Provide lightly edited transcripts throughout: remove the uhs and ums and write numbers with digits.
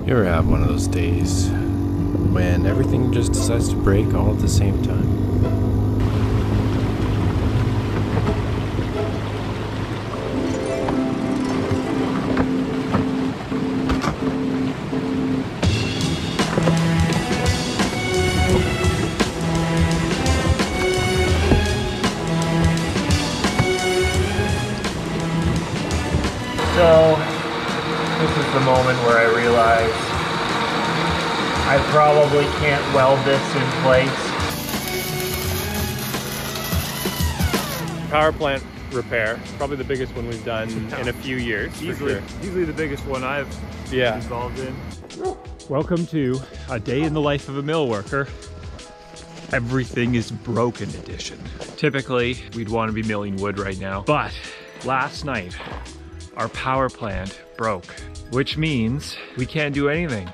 You ever have one of those days when everything just decides to break all at the same time? So, this is the moment where I realize I probably can't weld this in place. Power plant repair, probably the biggest one we've done in a few years. Easily the biggest one I've been involved in. Welcome to a day in the life of a mill worker. Everything is broken edition. Typically, we'd want to be milling wood right now, but last night, our power plant broke, which means we can't do anything.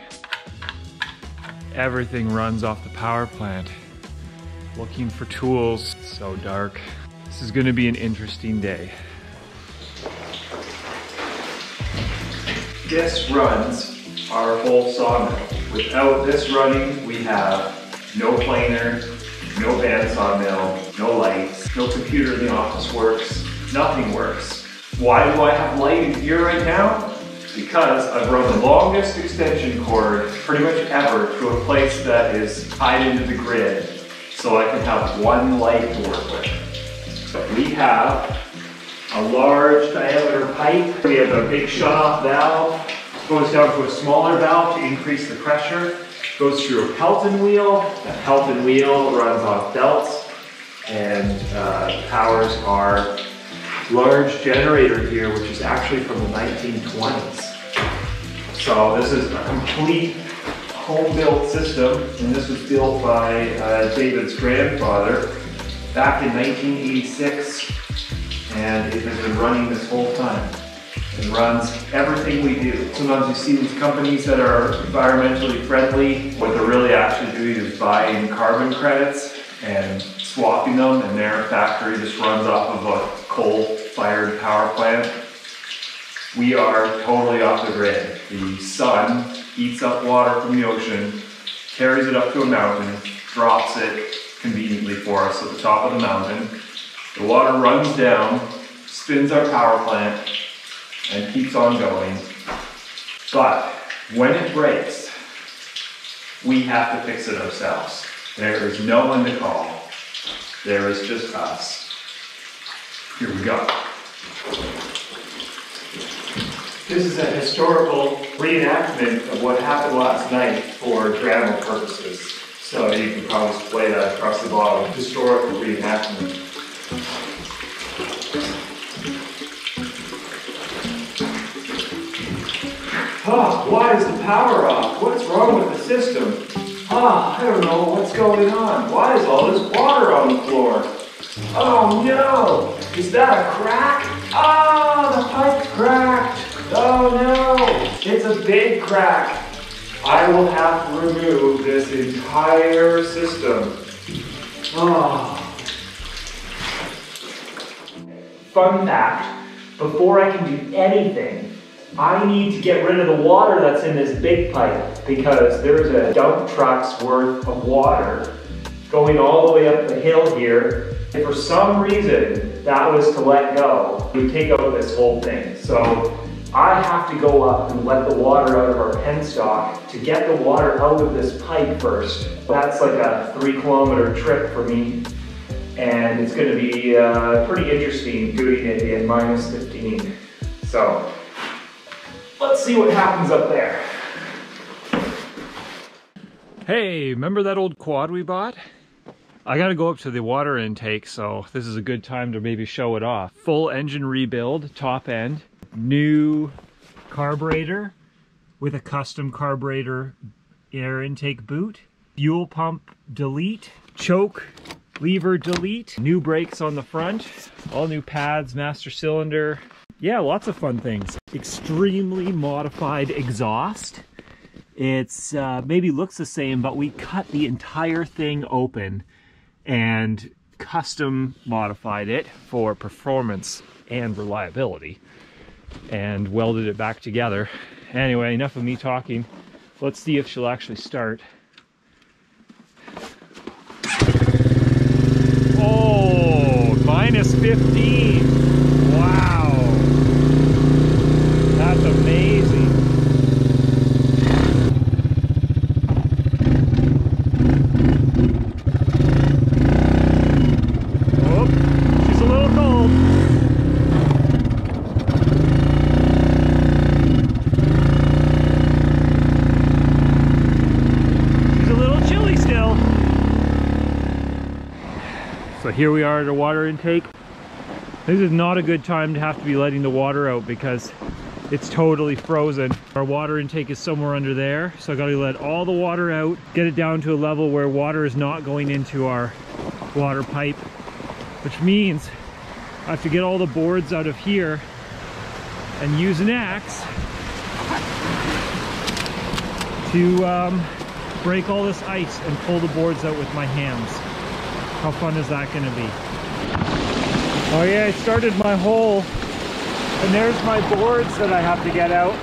Everything runs off the power plant. Looking for tools, so dark. This is gonna be an interesting day. This runs our whole sawmill. Without this running, we have no planer, no bandsaw mill, no lights, no computer in the office works, nothing works. Why do I have light in here right now? Because I've run the longest extension cord pretty much ever to a place that is tied into the grid so I can have one light to work with. We have a large diameter pipe. We have a big shut-off valve. Goes down to a smaller valve to increase the pressure. Goes through a Pelton wheel. That Pelton wheel runs off belts and powers our large generator here, which is actually from the 1920s. So this is a complete home-built system, and this was built by David's grandfather back in 1986, and it has been running this whole time. It runs everything we do. Sometimes you see these companies that are environmentally friendly. What they're really actually doing is buying carbon credits and swapping them, and their factory just runs off of a coal-fired power plant. We are totally off the grid. The sun heats up water from the ocean, carries it up to a mountain, drops it conveniently for us at the top of the mountain. The water runs down, spins our power plant, and keeps on going. But when it breaks, we have to fix it ourselves. There is no one to call. There is just us. Here we go. This is a historical reenactment of what happened last night for drama purposes. So you can probably play that across the bottom. Historical reenactment. Why is the power off? What's wrong with the system? I don't know what's going on. Why is all this water on the floor? Oh no! Is that a crack? The pipe cracked! Oh no! It's a big crack! I will have to remove this entire system. Fun fact, before I can do anything, I need to get rid of the water that's in this big pipe because there's a dump truck's worth of water going all the way up the hill here. If for some reason that was to let go, it would take out this whole thing. So I have to go up and let the water out of our penstock to get the water out of this pipe first. That's like a 3-kilometer trip for me. And it's gonna be pretty interesting doing it in -15. So let's see what happens up there. Hey, remember that old quad we bought? I gotta go up to the water intake, so this is a good time to maybe show it off. Full engine rebuild, top end. New carburetor with a custom carburetor air intake boot. Fuel pump delete. Choke lever delete. New brakes on the front. All new pads, master cylinder. Yeah, lots of fun things. Extremely modified exhaust. It's maybe looks the same, but we cut the entire thing open and custom modified it for performance and reliability and welded it back together. Anyway, enough of me talking. Let's see if she'll actually start. Oh, minus 15. Wow. That's amazing. Oh, she's a little cold. So here we are at our water intake. This is not a good time to have to be letting the water out because it's totally frozen. Our water intake is somewhere under there, so I gotta let all the water out, get it down to a level where water is not going into our water pipe, which means I have to get all the boards out of here and use an axe to break all this ice and pull the boards out with my hands. How fun is that going to be? Oh yeah, I started my hole, and there's my boards that I have to get out.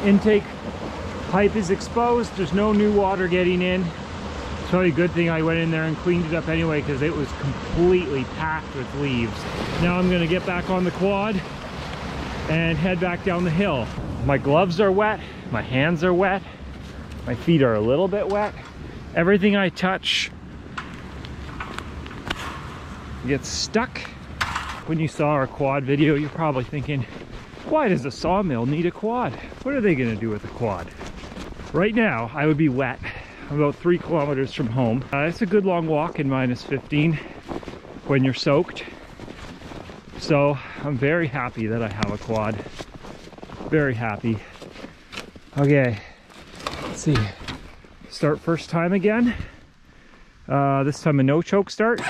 Intake pipe is exposed. There's no new water getting in. It's probably a good thing I went in there and cleaned it up anyway because it was completely packed with leaves. Now I'm going to get back on the quad and head back down the hill. My gloves are wet, my hands are wet, my feet are a little bit wet. Everything I touch gets stuck. When you saw our quad video, you're probably thinking, why does a sawmill need a quad? What are they going to do with a quad? Right now, I would be wet. I'm about 3 kilometers from home. It's a good long walk in minus 15 when you're soaked. So I'm very happy that I have a quad. Very happy. Okay, let's see. Start first time again. This time a no choke start.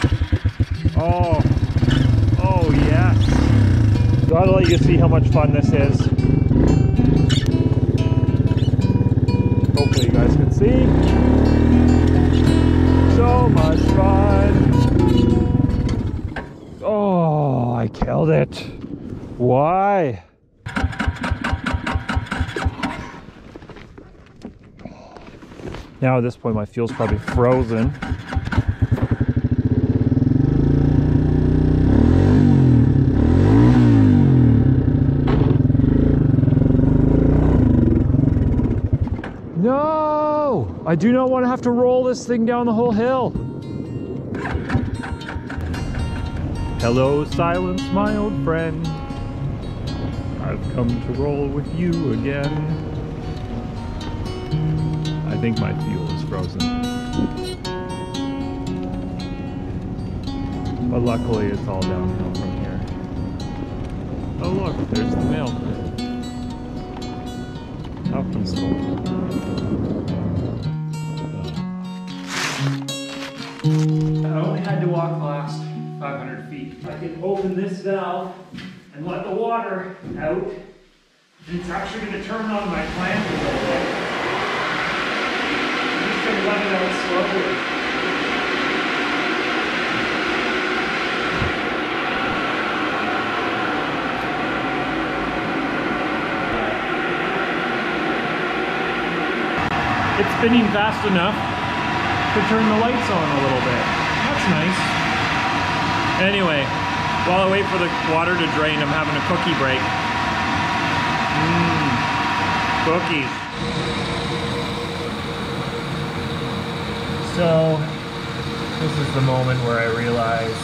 Oh yes. Gotta let you see how much fun this is. Hopefully you guys can see. So much fun. Oh, I killed it. Why? Now at this point my fuel's probably frozen. No! I do not want to have to roll this thing down the whole hill. Hello, silence, my old friend. I've come to roll with you again. I think my fuel is frozen. But luckily it's all downhill from here. Oh look, there's the mill. How come so? I only had to walk the last 500 feet. I can open this valve and let the water out. It's actually going to turn on my plant a little bit. I'm just going to let it out slowly. It's spinning fast enough to turn the lights on a little bit. That's nice. Anyway, while I wait for the water to drain, I'm having a cookie break. Cookies. So, this is the moment where I realize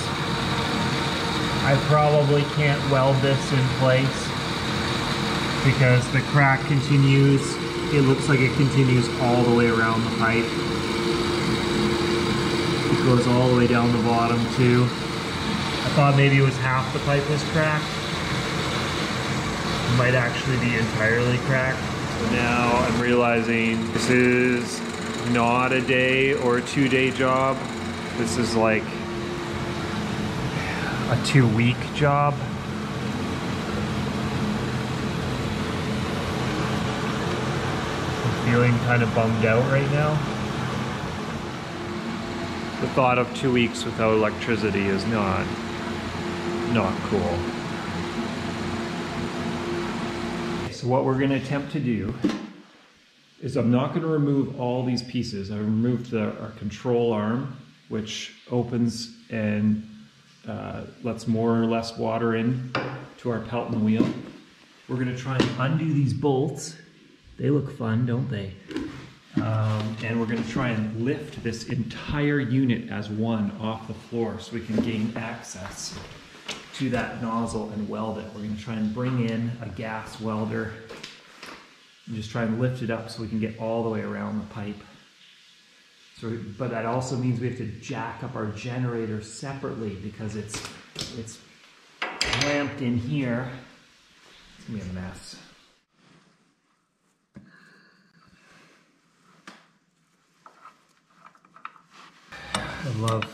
I probably can't weld this in place because the crack continues. It looks like it continues all the way around the pipe. It goes all the way down the bottom too. I thought maybe it was half the pipe was cracked. It might actually be entirely cracked. So now I'm realizing this is not a day or a 2-day job. This is like a 2-week job. I'm feeling kind of bummed out right now. The thought of 2 weeks without electricity is not cool. So what we're going to attempt to do is I'm not going to remove all these pieces. I removed our control arm, which opens and lets more or less water in to our Pelton wheel. We're going to try and undo these bolts. They look fun, don't they? And we're going to try and lift this entire unit as one off the floor so we can gain access to that nozzle and weld it. We're going to try and bring in a gas welder and just try and lift it up so we can get all the way around the pipe. So, but that also means we have to jack up our generator separately because it's clamped in here. It's going to be a mess. I love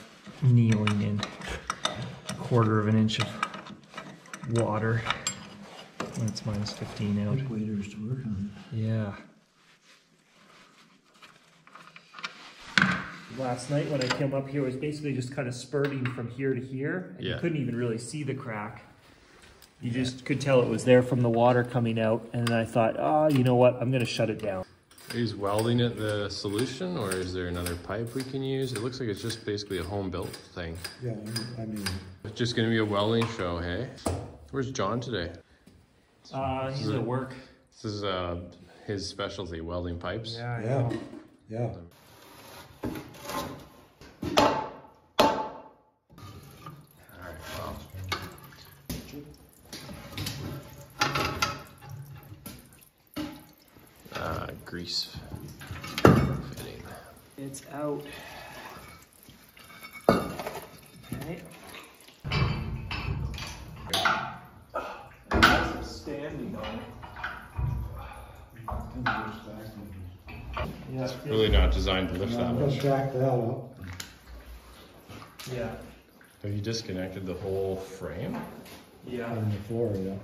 kneeling in a 1/4 of an inch of water when it's -15 out. Waders to work on. Yeah. Last night when I came up here, it was basically just kind of spurting from here to here. And you couldn't even really see the crack. You just could tell it was there from the water coming out. And then I thought, oh, you know what? I'm going to shut it down. Is welding it the solution, or is there another pipe we can use? It looks like it's just basically a home-built thing. Yeah, I mean... It's just going to be a welding show, hey? Where's John today? He's at work. This is his specialty, welding pipes. Yeah, I Yeah, know. yeah. Alright, well. Grease fitting. It's out. Okay. That's standing on it. Yeah, It's really not designed to lift that I'm gonna much. jack that up. yeah. Have you disconnected the whole frame? Yeah. On the floor, yeah.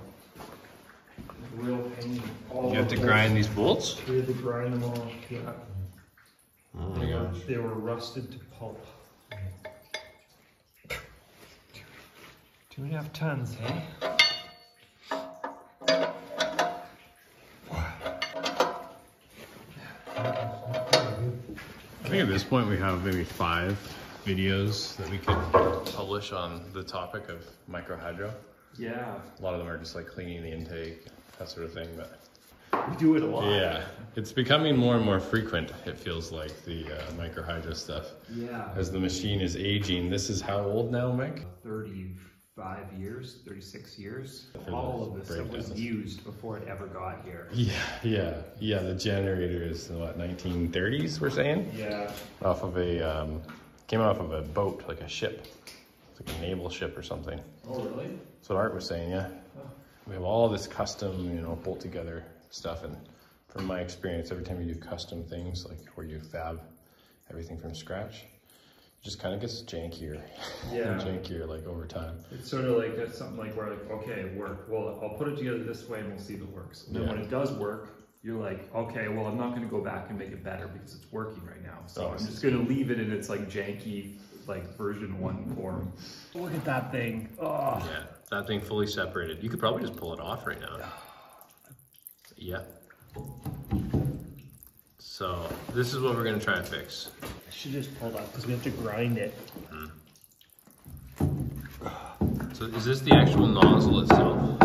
Real pain. You have to grind these bolts? We had to grind them all. Yeah. Oh my gosh. They were rusted to pulp. 2.5 tons, eh? I think at this point we have maybe 5 videos that we could publish on the topic of microhydro. Yeah. A lot of them are just like cleaning the intake, that sort of thing, but We do it a lot. yeah, it's becoming more and more frequent, it feels like, the microhydro stuff. Yeah. As the machine is aging. This is how old now, Mike? 35 years, 36 years. For All the of this stuff was breakdowns. used before it ever got here. Yeah, the generator is, what, 1930s, we're saying? Yeah. Off of a, came off of a boat, like a ship. It's like a naval ship or something. Oh, really? That's what Art was saying, yeah. We have all this custom, bolt together stuff, and from my experience, every time you do custom things, like where you fab everything from scratch, just kind of gets jankier. Yeah. And jankier like over time. It's sort of like, that's something like where like, okay, it worked. Well, I'll put it together this way and we'll see if it works. And then when it does work, you're like, okay, well, I'm not going to go back and make it better because it's working right now. So I'm just going to leave it in its like janky, like version 1 form. Look at that thing. Oh. Yeah, that thing fully separated. You could probably just pull it off right now. Yeah. So this is what we're going to try and fix. I should just pull that because we have to grind it. So is this the actual nozzle itself?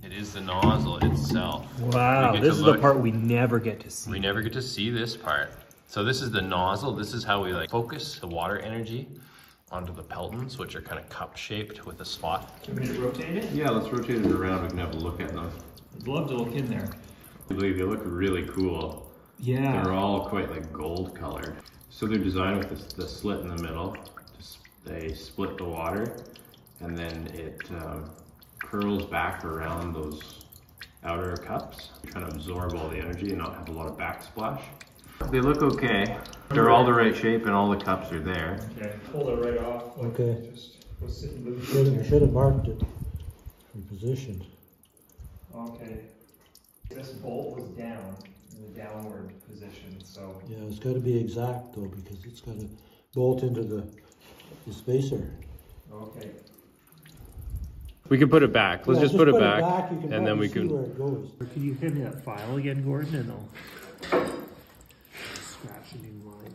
It is the nozzle itself. Wow, this is the part we never get to see. We never get to see this part. So this is the nozzle. This is how we like focus the water energy onto the peltons, which are kind of cup shaped with a spot. Can we rotate it? Yeah, let's rotate it around. We can have a look at them. I'd love to look in there. I believe they look really cool. Yeah. They're all quite like gold colored. So they're designed with the slit in the middle. They split the water and then it curls back around those outer cups, trying to absorb all the energy and not have a lot of backsplash. They look okay. They're all the right shape and all the cups are there. Okay, pull it right off. Like Okay. Just go sit and look. You should have marked it and positioned. Okay. This bolt was down in the downward position, so. Yeah, it's got to be exact though, because it's got to bolt into the spacer. Okay. We can put it back. Let's just put it back, you can and then we probably see can. where it goes. Or can you hand me that file again, Gordon, and I'll scratch a new line.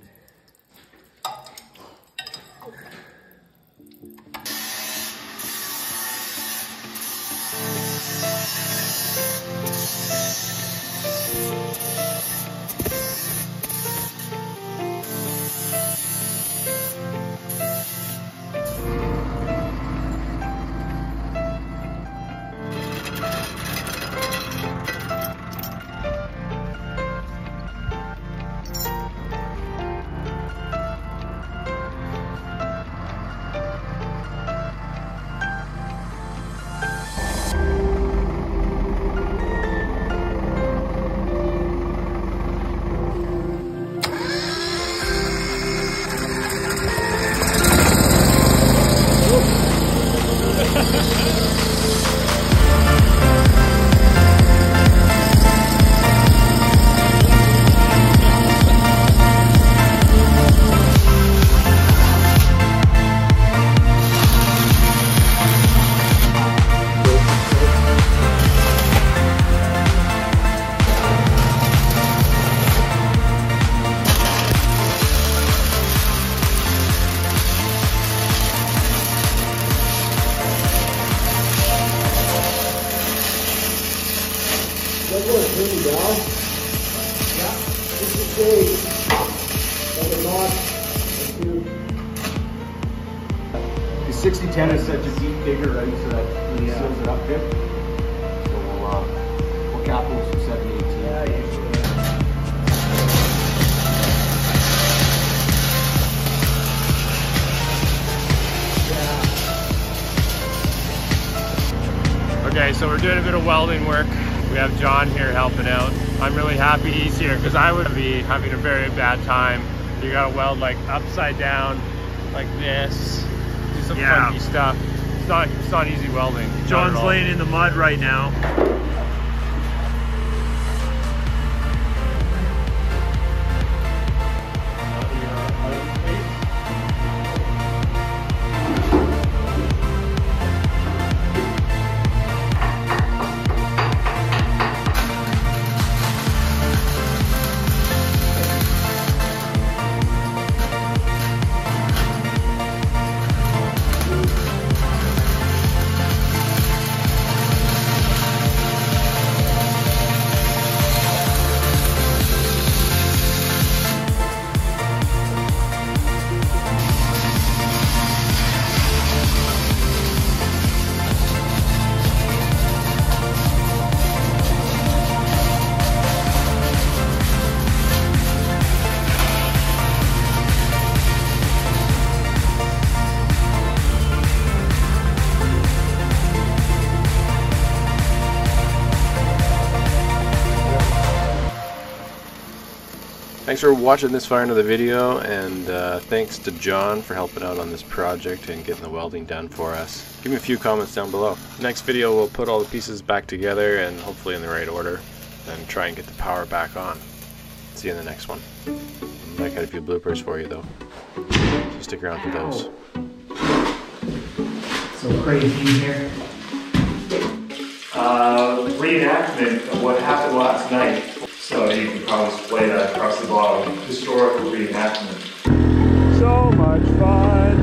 The 6010 is such a deep digger, right? So that really seals it up good. So we'll cap those to 718. Yeah, usually. Okay, so we're doing a bit of welding work. We have John here helping out. I'm really happy he's here because I would be having a very bad time. You gotta weld like upside down, like this. Do some funky stuff. It's not easy welding. John's laying in the mud right now. thanks for watching this far into the video, and thanks to John for helping out on this project and getting the welding done for us. Give me a few comments down below. Next video we'll put all the pieces back together and hopefully in the right order, and try and get the power back on. See you in the next one. Might got a few bloopers for you though, so stick around for those. So crazy here. Reenactment of what happened last night. So you can probably play that across the bottom. Historical reenactment. So much fun.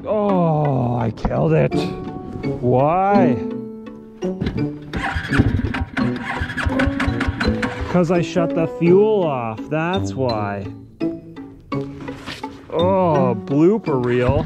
Oh, I killed it. Why? Because I shut the fuel off, that's why. Oh, blooper reel.